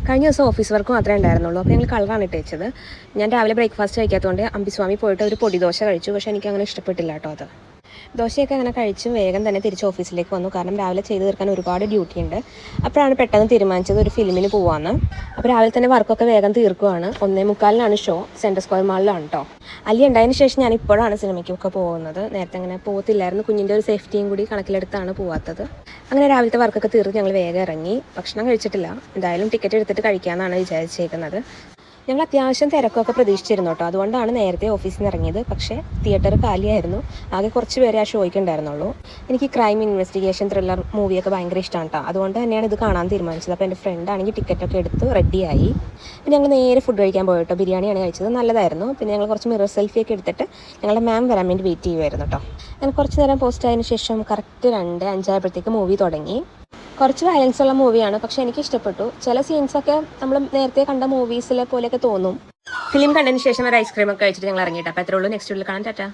കഴിഞ്ഞ ദിവസം office work മാത്രമേ ഉണ്ടായിരുന്നുള്ളൂ. അപ്പോൾ ഞങ്ങൾ കളറാണ് ഇട്ടേച്ചത്. ഞാൻ രാവിലെ ബ്രേക്ക്ഫാസ്റ്റ് കഴിക്കാത്തതുകൊണ്ട് അമ്പിസ്വാമി പോയിട്ട് ഒരു പൊടി ദോശ കഴിച്ചു. പക്ഷേ എനിക്ക് അങ്ങനെ ഇഷ്ടപ്പെട്ടില്ല കേട്ടോ അത്. ദോശയൊക്കെ അങ്ങനെ കഴിച്ച് വേഗം തന്നെ തിരിച്ച് ഓഫീസിലേക്ക് വന്നു. കാരണം രാവിലെ ചെയ്ത് തീർക്കാൻ ഒരുപാട് ഡ്യൂട്ടി ഉണ്ട്. അപ്പോഴാണ് പെട്ടെന്ന് തീരുമാനിച്ചത് ഒരു ഫിലിമിന് പോവാമെന്ന്. അപ്പോൾ രാവിലെ തന്നെ വർക്കൊക്കെ വേഗം തീർക്കുവാണ്. 1:45 ഷോ. സെൻട്രൽ സ്ക്വയർ മാളിലാണ് കേട്ടോ. അലി ഉണ്ടായതിന് ശേഷം ഞാൻ ഇപ്പോഴാണ് സിനിമയ്ക്കൊക്കെ പോകുന്നത്. നേരത്തെ അങ്ങനെ പോകത്തില്ലായിരുന്നു. കുഞ്ഞിൻ്റെ ഒരു സേഫ്റ്റിയും കൂടി കണക്കിലെടുത്താണ് പോവാത്തത്. അങ്ങനെ രാവിലത്തെ വർക്കൊക്കെ തീർത്ത് ഞങ്ങൾ വേഗം ഇറങ്ങി. ഭക്ഷണം കഴിച്ചിട്ടില്ല. എന്തായാലും ടിക്കറ്റ് എടുത്തിട്ട് കഴിക്കാമെന്നാണ് വിചാരിച്ചേക്കുന്നത്. ഞങ്ങൾ അത്യാവശ്യം തിരക്കൊക്കെ പ്രതീക്ഷിച്ചിരുന്നു കേട്ടോ. അതുകൊണ്ടാണ് നേരത്തെ ഓഫീസിൽ നിന്ന് ഇറങ്ങിയത്. പക്ഷേ തിയേറ്റർ കാലിയായിരുന്നു. ആകെ കുറച്ച് പേരെ ആ ഷോയ്ക്ക് ഉണ്ടായിരുന്നുള്ളൂ. എനിക്ക് ക്രൈം ഇൻവെസ്റ്റിഗേഷൻ ത്രില്ലർ മൂവിയൊക്കെ ഭയങ്കര ഇഷ്ടമാണ് കേട്ടോ. അതുകൊണ്ട് തന്നെയാണ് ഇത് കാണാൻ തീരുമാനിച്ചത്. അപ്പോൾ എൻ്റെ ഫ്രണ്ടാണെങ്കിൽ ടിക്കറ്റൊക്കെ എടുത്ത് റെഡിയായി. പിന്നെ ഞങ്ങൾ നേരെ ഫുഡ് കഴിക്കാൻ പോയി കേട്ടോ. ബിരിയാണിയാണ് കഴിച്ചത്. നല്ലതായിരുന്നു. പിന്നെ ഞങ്ങൾ കുറച്ച് മിറർ സെൽഫിയൊക്കെ എടുത്തിട്ട് ഞങ്ങളുടെ മാം വരാൻ വേണ്ടി വെയിറ്റ് ചെയ്യുമായിരുന്നു കേട്ടോ. ഞാൻ കുറച്ച് നേരം പോസ്റ്റ് ആയതിനു ശേഷം കറക്റ്റ് 2:05 ആയപ്പോഴത്തേക്ക് മൂവി തുടങ്ങി. കുറച്ച് വയലൻസ് ഉള്ള മൂവിയാണ്. പക്ഷെ എനിക്ക് ഇഷ്ടപ്പെട്ടു. ചില സീൻസൊക്കെ നമ്മൾ നേരത്തെ കണ്ട മൂവീസിലെ പോലെയൊക്കെ തോന്നും. ഫിലിം കണ്ടതിന് ശേഷം ഒരു ഐസ്ക്രീം ഒക്കെ കഴിച്ചിട്ട് ഞങ്ങൾ ഇറങ്ങിയിട്ട്. അപ്പോൾ അത്രേ ഉള്ളൂ. നെക്സ്റ്റ് വീഡിയോയിൽ കാണാൻ. ടാറ്റാ.